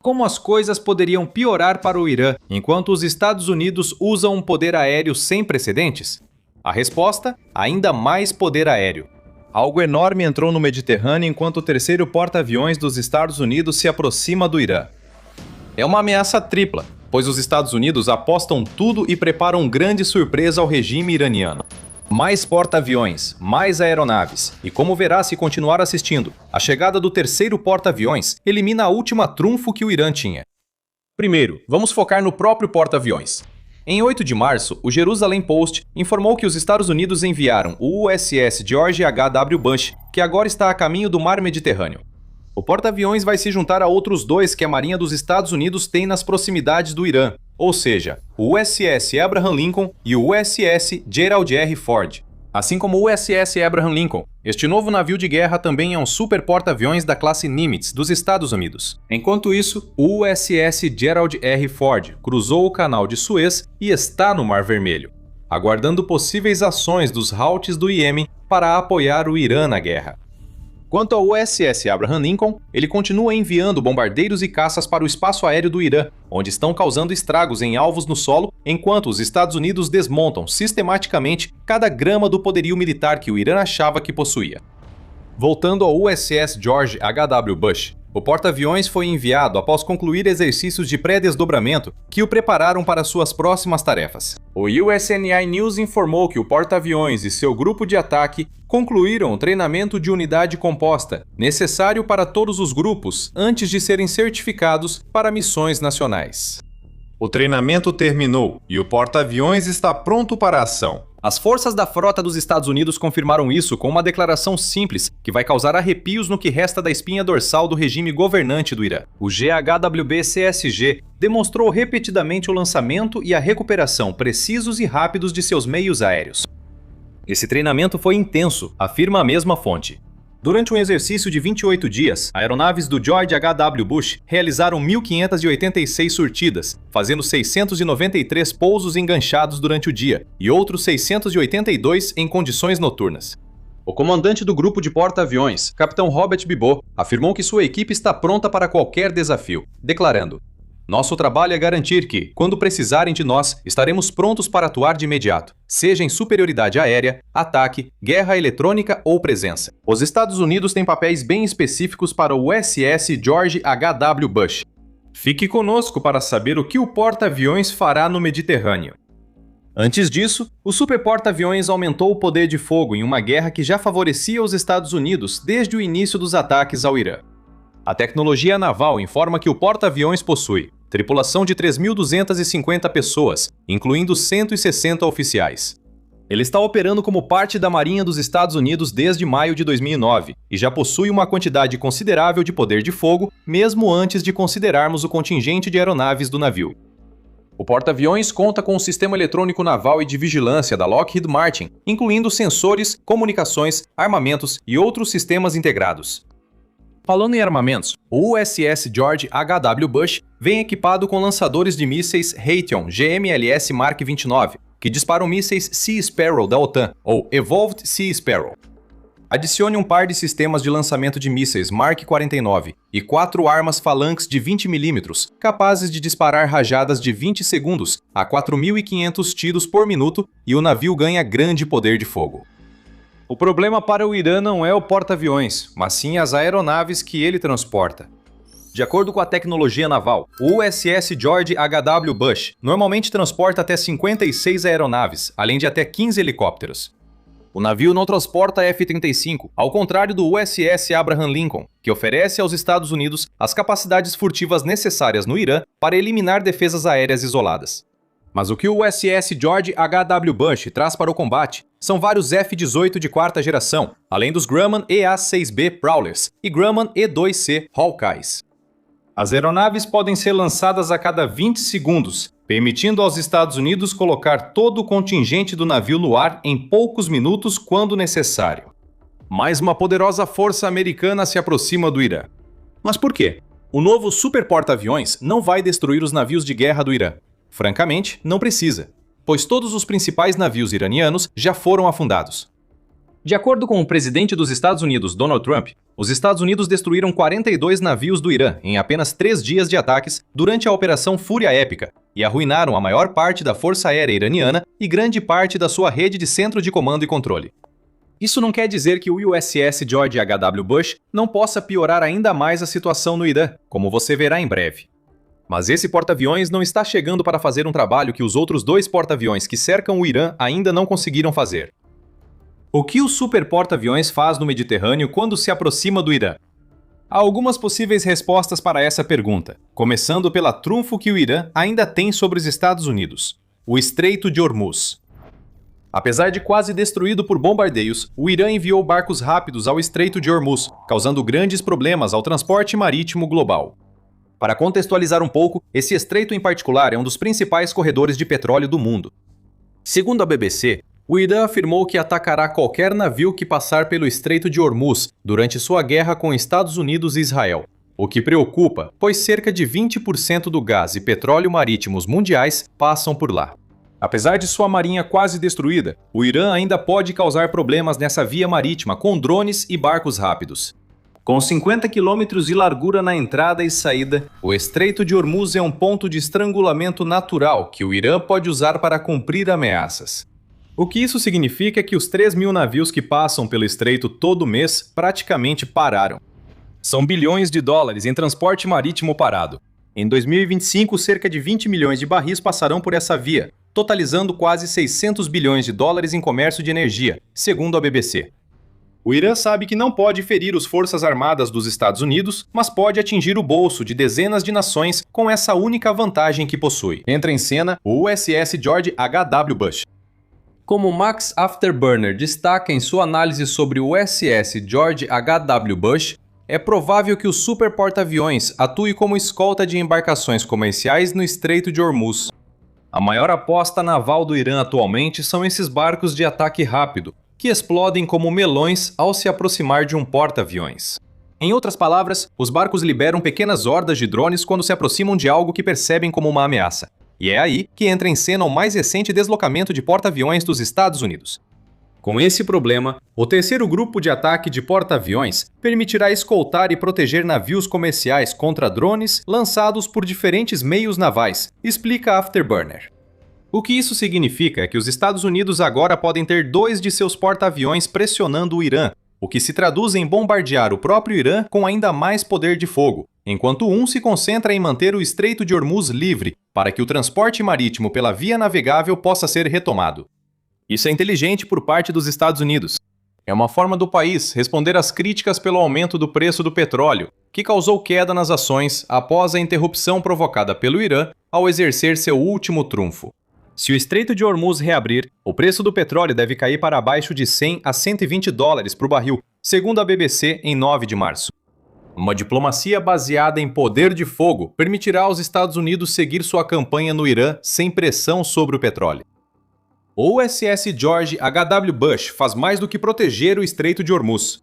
Como as coisas poderiam piorar para o Irã enquanto os Estados Unidos usam um poder aéreo sem precedentes? A resposta: ainda mais poder aéreo. Algo enorme entrou no Mediterrâneo enquanto o terceiro porta-aviões dos Estados Unidos se aproxima do Irã. É uma ameaça tripla, pois os Estados Unidos apostam tudo e preparam grande surpresa ao regime iraniano. Mais porta-aviões, mais aeronaves, e como verá se continuar assistindo, a chegada do terceiro porta-aviões elimina a última trunfo que o Irã tinha. Primeiro, vamos focar no próprio porta-aviões. Em 8 de março, o Jerusalem Post informou que os Estados Unidos enviaram o USS George H.W. Bush, que agora está a caminho do mar Mediterrâneo. O porta-aviões vai se juntar a outros dois que a Marinha dos Estados Unidos tem nas proximidades do Irã, ou seja, o USS Abraham Lincoln e o USS Gerald R. Ford. Assim como o USS Abraham Lincoln, este novo navio de guerra também é um super porta-aviões da classe Nimitz dos Estados Unidos. Enquanto isso, o USS Gerald R. Ford cruzou o canal de Suez e está no Mar Vermelho, aguardando possíveis ações dos Houthis do Iêmen para apoiar o Irã na guerra. Quanto ao USS Abraham Lincoln, ele continua enviando bombardeiros e caças para o espaço aéreo do Irã, onde estão causando estragos em alvos no solo, enquanto os Estados Unidos desmontam sistematicamente cada grama do poderio militar que o Irã achava que possuía. Voltando ao USS George H.W. Bush, o porta-aviões foi enviado após concluir exercícios de pré-desdobramento que o prepararam para suas próximas tarefas. O USNI News informou que o porta-aviões e seu grupo de ataque concluíram o treinamento de unidade composta, necessário para todos os grupos antes de serem certificados para missões nacionais. O treinamento terminou e o porta-aviões está pronto para a ação. As forças da frota dos Estados Unidos confirmaram isso com uma declaração simples que vai causar arrepios no que resta da espinha dorsal do regime governante do Irã. O GHWB-CSG demonstrou repetidamente o lançamento e a recuperação precisos e rápidos de seus meios aéreos. Esse treinamento foi intenso, afirma a mesma fonte. Durante um exercício de 28 dias, aeronaves do George H.W. Bush realizaram 1.586 surtidas, fazendo 693 pousos enganchados durante o dia e outros 682 em condições noturnas. O comandante do grupo de porta-aviões, capitão Robert Bibot, afirmou que sua equipe está pronta para qualquer desafio, declarando: "Nosso trabalho é garantir que, quando precisarem de nós, estaremos prontos para atuar de imediato, seja em superioridade aérea, ataque, guerra eletrônica ou presença." Os Estados Unidos têm papéis bem específicos para o USS George H.W. Bush. Fique conosco para saber o que o porta-aviões fará no Mediterrâneo. Antes disso, o super porta-aviões aumentou o poder de fogo em uma guerra que já favorecia os Estados Unidos desde o início dos ataques ao Irã. A tecnologia naval informa que o porta-aviões possui tripulação de 3.250 pessoas, incluindo 160 oficiais. Ele está operando como parte da Marinha dos Estados Unidos desde maio de 2009 e já possui uma quantidade considerável de poder de fogo, mesmo antes de considerarmos o contingente de aeronaves do navio. O porta-aviões conta com um sistema eletrônico naval e de vigilância da Lockheed Martin, incluindo sensores, comunicações, armamentos e outros sistemas integrados. Falando em armamentos, o USS George H.W. Bush vem equipado com lançadores de mísseis Raytheon GMLS Mark 29, que disparam mísseis Sea Sparrow da OTAN, ou Evolved Sea Sparrow. Adicione um par de sistemas de lançamento de mísseis Mark 49 e 4 armas Phalanx de 20 mm, capazes de disparar rajadas de 20 segundos a 4.500 tiros por minuto, e o navio ganha grande poder de fogo. O problema para o Irã não é o porta-aviões, mas sim as aeronaves que ele transporta. De acordo com a tecnologia naval, o USS George H.W. Bush normalmente transporta até 56 aeronaves, além de até 15 helicópteros. O navio não transporta F-35, ao contrário do USS Abraham Lincoln, que oferece aos Estados Unidos as capacidades furtivas necessárias no Irã para eliminar defesas aéreas isoladas. Mas o que o USS George H.W. Bush traz para o combate são vários F-18 de quarta geração, além dos Grumman EA-6B Prowlers e Grumman E-2C Hawkeyes. As aeronaves podem ser lançadas a cada 20 segundos, permitindo aos Estados Unidos colocar todo o contingente do navio no ar em poucos minutos quando necessário. Mais uma poderosa força americana se aproxima do Irã. Mas por quê? O novo super porta-aviões não vai destruir os navios de guerra do Irã. Francamente, não precisa, pois todos os principais navios iranianos já foram afundados. De acordo com o presidente dos Estados Unidos, Donald Trump, os Estados Unidos destruíram 42 navios do Irã em apenas 3 dias de ataques durante a Operação Fúria Épica e arruinaram a maior parte da Força Aérea iraniana e grande parte da sua rede de centro de comando e controle. Isso não quer dizer que o USS George H.W. Bush não possa piorar ainda mais a situação no Irã, como você verá em breve. Mas esse porta-aviões não está chegando para fazer um trabalho que os outros 2 porta-aviões que cercam o Irã ainda não conseguiram fazer. O que o super porta-aviões faz no Mediterrâneo quando se aproxima do Irã? Há algumas possíveis respostas para essa pergunta, começando pela trunfo que o Irã ainda tem sobre os Estados Unidos: o Estreito de Hormuz. Apesar de quase destruído por bombardeios, o Irã enviou barcos rápidos ao Estreito de Hormuz, causando grandes problemas ao transporte marítimo global. Para contextualizar um pouco, esse estreito em particular é um dos principais corredores de petróleo do mundo. Segundo a BBC, o Irã afirmou que atacará qualquer navio que passar pelo Estreito de Hormuz durante sua guerra com Estados Unidos e Israel. O que preocupa, pois cerca de 20% do gás e petróleo marítimos mundiais passam por lá. Apesar de sua marinha quase destruída, o Irã ainda pode causar problemas nessa via marítima com drones e barcos rápidos. Com 50 quilômetros de largura na entrada e saída, o Estreito de Hormuz é um ponto de estrangulamento natural que o Irã pode usar para cumprir ameaças. O que isso significa é que os 3.000 navios que passam pelo estreito todo mês praticamente pararam. São bilhões de dólares em transporte marítimo parado. Em 2025, cerca de 20 milhões de barris passarão por essa via, totalizando quase 600 bilhões de dólares em comércio de energia, segundo a BBC. O Irã sabe que não pode ferir as forças armadas dos Estados Unidos, mas pode atingir o bolso de dezenas de nações com essa única vantagem que possui. Entra em cena o USS George H.W. Bush. Como Max Afterburner destaca em sua análise sobre o USS George H.W. Bush, é provável que o super porta-aviões atue como escolta de embarcações comerciais no Estreito de Hormuz. A maior aposta naval do Irã atualmente são esses barcos de ataque rápido, que explodem como melões ao se aproximar de um porta-aviões. Em outras palavras, os barcos liberam pequenas hordas de drones quando se aproximam de algo que percebem como uma ameaça. E é aí que entra em cena o mais recente deslocamento de porta-aviões dos Estados Unidos. Com esse problema, o terceiro grupo de ataque de porta-aviões permitirá escoltar e proteger navios comerciais contra drones lançados por diferentes meios navais, explica Afterburner. O que isso significa é que os Estados Unidos agora podem ter 2 de seus porta-aviões pressionando o Irã, o que se traduz em bombardear o próprio Irã com ainda mais poder de fogo, enquanto um se concentra em manter o Estreito de Hormuz livre para que o transporte marítimo pela via navegável possa ser retomado. Isso é inteligente por parte dos Estados Unidos. É uma forma do país responder às críticas pelo aumento do preço do petróleo, que causou queda nas ações após a interrupção provocada pelo Irã ao exercer seu último trunfo. Se o Estreito de Hormuz reabrir, o preço do petróleo deve cair para abaixo de 100 a 120 dólares por barril, segundo a BBC em 9 de março. Uma diplomacia baseada em poder de fogo permitirá aos Estados Unidos seguir sua campanha no Irã sem pressão sobre o petróleo. O USS George H.W. Bush faz mais do que proteger o Estreito de Hormuz.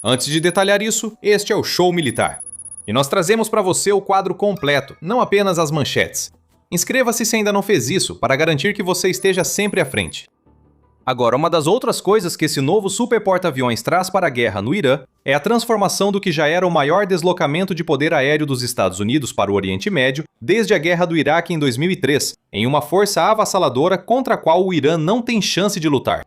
Antes de detalhar isso, este é o Show Militar. E nós trazemos para você o quadro completo, não apenas as manchetes. Inscreva-se se ainda não fez isso, para garantir que você esteja sempre à frente. Agora, uma das outras coisas que esse novo super porta-aviões traz para a guerra no Irã é a transformação do que já era o maior deslocamento de poder aéreo dos Estados Unidos para o Oriente Médio desde a Guerra do Iraque em 2003, em uma força avassaladora contra a qual o Irã não tem chance de lutar.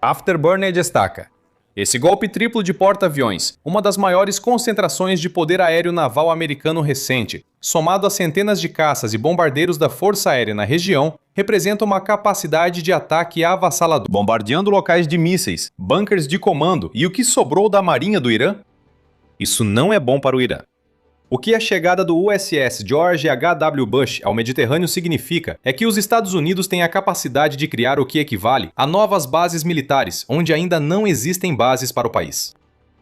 Afterburner destaca: esse golpe triplo de porta-aviões, uma das maiores concentrações de poder aéreo naval americano recente, somado a centenas de caças e bombardeiros da Força Aérea na região, representa uma capacidade de ataque avassaladora, bombardeando locais de mísseis, bunkers de comando e o que sobrou da marinha do Irã. Isso não é bom para o Irã. O que a chegada do USS George H.W. Bush ao Mediterrâneo significa é que os Estados Unidos têm a capacidade de criar o que equivale a novas bases militares, onde ainda não existem bases para o país.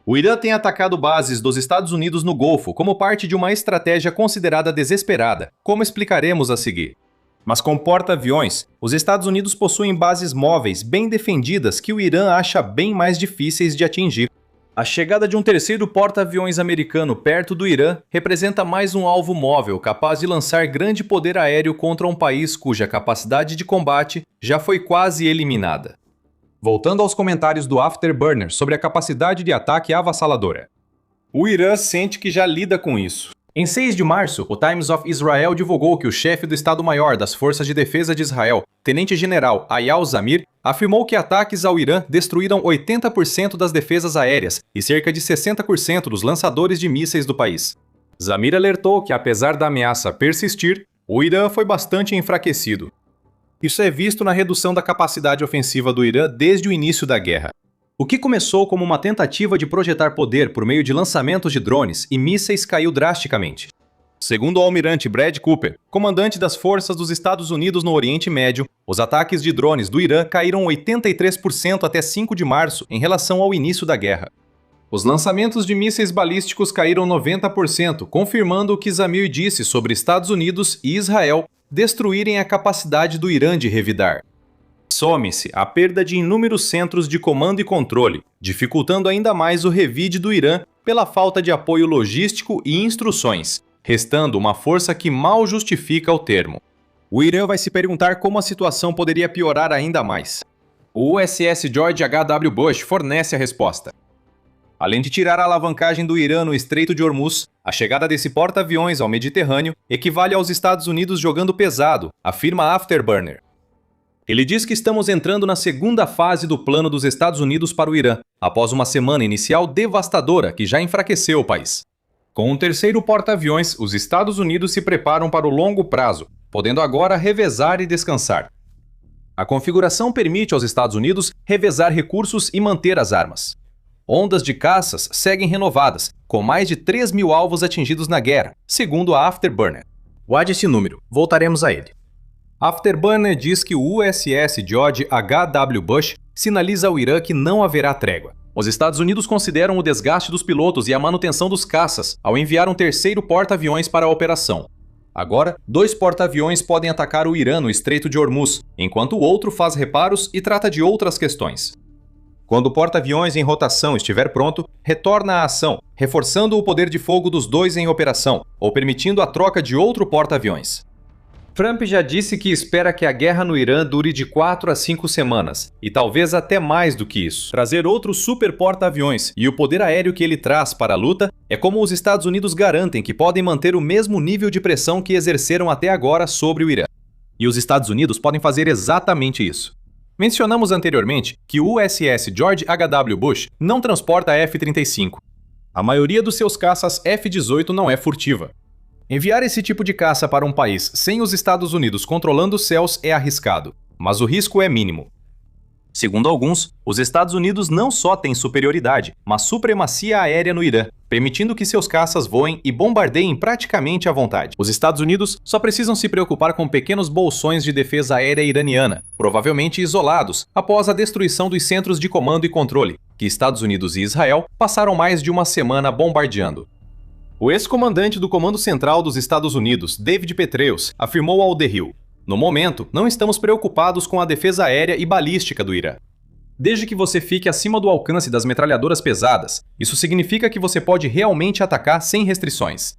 O Irã tem atacado bases dos Estados Unidos no Golfo como parte de uma estratégia considerada desesperada, como explicaremos a seguir. Mas com porta-aviões, os Estados Unidos possuem bases móveis bem defendidas que o Irã acha bem mais difíceis de atingir. A chegada de um terceiro porta-aviões americano perto do Irã representa mais um alvo móvel capaz de lançar grande poder aéreo contra um país cuja capacidade de combate já foi quase eliminada. Voltando aos comentários do Afterburner sobre a capacidade de ataque avassaladora. O Irã sente que já lida com isso. Em 6 de março, o Times of Israel divulgou que o chefe do Estado-Maior das Forças de Defesa de Israel, tenente-general Ayal Zamir, afirmou que ataques ao Irã destruíram 80% das defesas aéreas e cerca de 60% dos lançadores de mísseis do país. Zamir alertou que, apesar da ameaça persistir, o Irã foi bastante enfraquecido. Isso é visto na redução da capacidade ofensiva do Irã desde o início da guerra. O que começou como uma tentativa de projetar poder por meio de lançamentos de drones e mísseis caiu drasticamente. Segundo o almirante Brad Cooper, comandante das forças dos Estados Unidos no Oriente Médio, os ataques de drones do Irã caíram 83% até 5 de março em relação ao início da guerra. Os lançamentos de mísseis balísticos caíram 90%, confirmando o que Zamir disse sobre Estados Unidos e Israel destruírem a capacidade do Irã de revidar. Some-se a perda de inúmeros centros de comando e controle, dificultando ainda mais o revide do Irã pela falta de apoio logístico e instruções, restando uma força que mal justifica o termo. O Irã vai se perguntar como a situação poderia piorar ainda mais. O USS George H.W. Bush fornece a resposta. Além de tirar a alavancagem do Irã no Estreito de Hormuz, a chegada desse porta-aviões ao Mediterrâneo equivale aos Estados Unidos jogando pesado, afirma Afterburner. Ele diz que estamos entrando na segunda fase do plano dos Estados Unidos para o Irã, após uma semana inicial devastadora que já enfraqueceu o país. Com o terceiro porta-aviões, os Estados Unidos se preparam para o longo prazo, podendo agora revezar e descansar. A configuração permite aos Estados Unidos revezar recursos e manter as armas. Ondas de caças seguem renovadas, com mais de 3 mil alvos atingidos na guerra, segundo a Afterburner. Guarde esse número, voltaremos a ele. Afterburner diz que o USS George H.W. Bush sinaliza ao Irã que não haverá trégua. Os Estados Unidos consideram o desgaste dos pilotos e a manutenção dos caças ao enviar um terceiro porta-aviões para a operação. Agora, 2 porta-aviões podem atacar o Irã no Estreito de Hormuz, enquanto o outro faz reparos e trata de outras questões. Quando o porta-aviões em rotação estiver pronto, retorna à ação, reforçando o poder de fogo dos 2 em operação, ou permitindo a troca de outro porta-aviões. Trump já disse que espera que a guerra no Irã dure de 4 a 5 semanas, e talvez até mais do que isso. Trazer outro super porta-aviões e o poder aéreo que ele traz para a luta é como os Estados Unidos garantem que podem manter o mesmo nível de pressão que exerceram até agora sobre o Irã. E os Estados Unidos podem fazer exatamente isso. Mencionamos anteriormente que o USS George H.W. Bush não transporta F-35. A maioria dos seus caças F-18 não é furtiva. Enviar esse tipo de caça para um país sem os Estados Unidos controlando os céus é arriscado, mas o risco é mínimo. Segundo alguns, os Estados Unidos não só têm superioridade, mas supremacia aérea no Irã, permitindo que seus caças voem e bombardeiem praticamente à vontade. Os Estados Unidos só precisam se preocupar com pequenos bolsões de defesa aérea iraniana, provavelmente isolados, após a destruição dos centros de comando e controle, que Estados Unidos e Israel passaram mais de uma semana bombardeando. O ex-comandante do Comando Central dos Estados Unidos, David Petraeus, afirmou ao The Hill: "No momento, não estamos preocupados com a defesa aérea e balística do Irã. Desde que você fique acima do alcance das metralhadoras pesadas, isso significa que você pode realmente atacar sem restrições.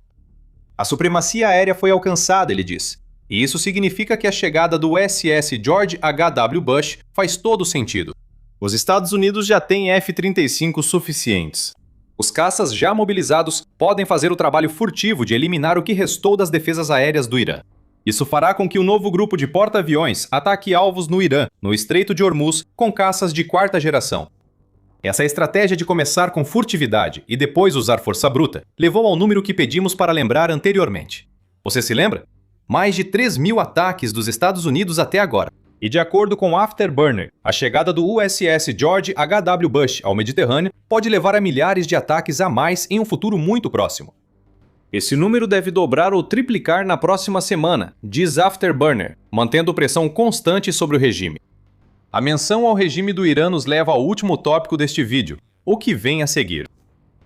A supremacia aérea foi alcançada", ele disse, e isso significa que a chegada do USS George H.W. Bush faz todo sentido. Os Estados Unidos já têm F-35 suficientes. Os caças já mobilizados podem fazer o trabalho furtivo de eliminar o que restou das defesas aéreas do Irã. Isso fará com que o novo grupo de porta-aviões ataque alvos no Irã, no Estreito de Hormuz, com caças de 4ª geração. Essa estratégia de começar com furtividade e depois usar força bruta levou ao número que pedimos para lembrar anteriormente. Você se lembra? Mais de 3 mil ataques dos Estados Unidos até agora. E de acordo com Afterburner, a chegada do USS George H.W. Bush ao Mediterrâneo pode levar a milhares de ataques a mais em um futuro muito próximo. Esse número deve dobrar ou triplicar na próxima semana, diz Afterburner, mantendo pressão constante sobre o regime. A menção ao regime do Irã nos leva ao último tópico deste vídeo, o que vem a seguir.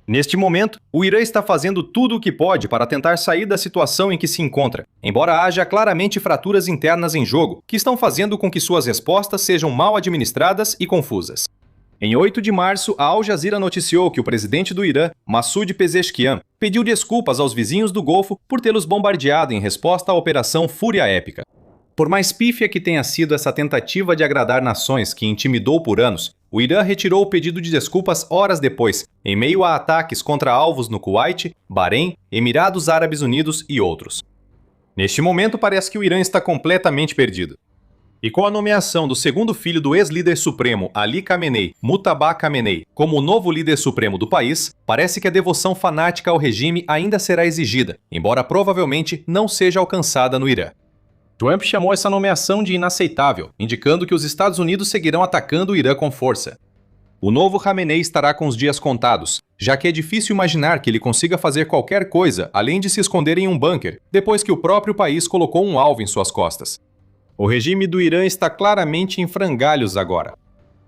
Neste momento, o Irã está fazendo tudo o que pode para tentar sair da situação em que se encontra, embora haja claramente fraturas internas em jogo que estão fazendo com que suas respostas sejam mal administradas e confusas. Em 8 de março, a Al Jazeera noticiou que o presidente do Irã, Massoud Pezeshkian, pediu desculpas aos vizinhos do Golfo por tê-los bombardeado em resposta à Operação Fúria Épica. Por mais pífia que tenha sido essa tentativa de agradar nações que intimidou por anos, o Irã retirou o pedido de desculpas horas depois, em meio a ataques contra alvos no Kuwait, Bahrein, Emirados Árabes Unidos e outros. Neste momento, parece que o Irã está completamente perdido. E com a nomeação do segundo filho do ex-líder supremo Ali Khamenei, Mujtaba Khamenei, como o novo líder supremo do país, parece que a devoção fanática ao regime ainda será exigida, embora provavelmente não seja alcançada no Irã. Trump chamou essa nomeação de inaceitável, indicando que os Estados Unidos seguirão atacando o Irã com força. O novo Khamenei estará com os dias contados, já que é difícil imaginar que ele consiga fazer qualquer coisa além de se esconder em um bunker, depois que o próprio país colocou um alvo em suas costas. O regime do Irã está claramente em frangalhos agora.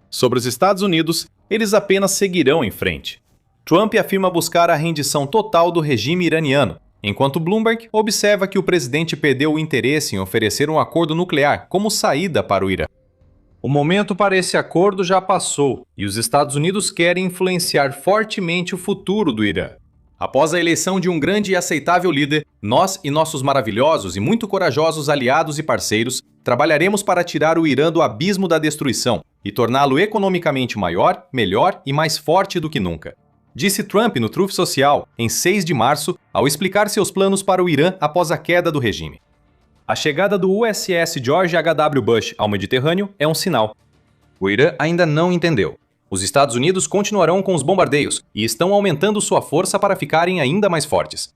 Sobre os Estados Unidos, eles apenas seguirão em frente. Trump afirma buscar a rendição total do regime iraniano, enquanto Bloomberg observa que o presidente perdeu o interesse em oferecer um acordo nuclear como saída para o Irã. O momento para esse acordo já passou, e os Estados Unidos querem influenciar fortemente o futuro do Irã. Após a eleição de um grande e aceitável líder, nós e nossos maravilhosos e muito corajosos aliados e parceiros trabalharemos para tirar o Irã do abismo da destruição e torná-lo economicamente maior, melhor e mais forte do que nunca. Disse Trump no Truth Social, em 6 de março, ao explicar seus planos para o Irã após a queda do regime. A chegada do USS George H.W. Bush ao Mediterrâneo é um sinal. O Irã ainda não entendeu. Os Estados Unidos continuarão com os bombardeios e estão aumentando sua força para ficarem ainda mais fortes.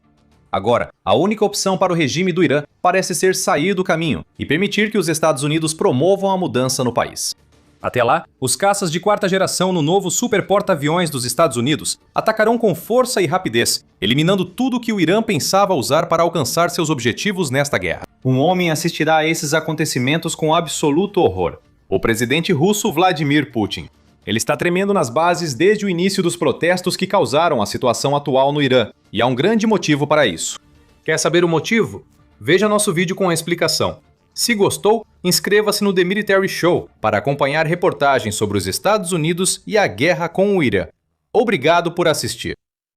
Agora, a única opção para o regime do Irã parece ser sair do caminho e permitir que os Estados Unidos promovam a mudança no país. Até lá, os caças de quarta geração no novo super porta-aviões dos Estados Unidos atacarão com força e rapidez, eliminando tudo que o Irã pensava usar para alcançar seus objetivos nesta guerra. Um homem assistirá a esses acontecimentos com absoluto horror: o presidente russo Vladimir Putin. Ele está tremendo nas bases desde o início dos protestos que causaram a situação atual no Irã, e há um grande motivo para isso. Quer saber o motivo? Veja nosso vídeo com a explicação. Se gostou, inscreva-se no The Military Show para acompanhar reportagens sobre os Estados Unidos e a guerra com o Irã. Obrigado por assistir.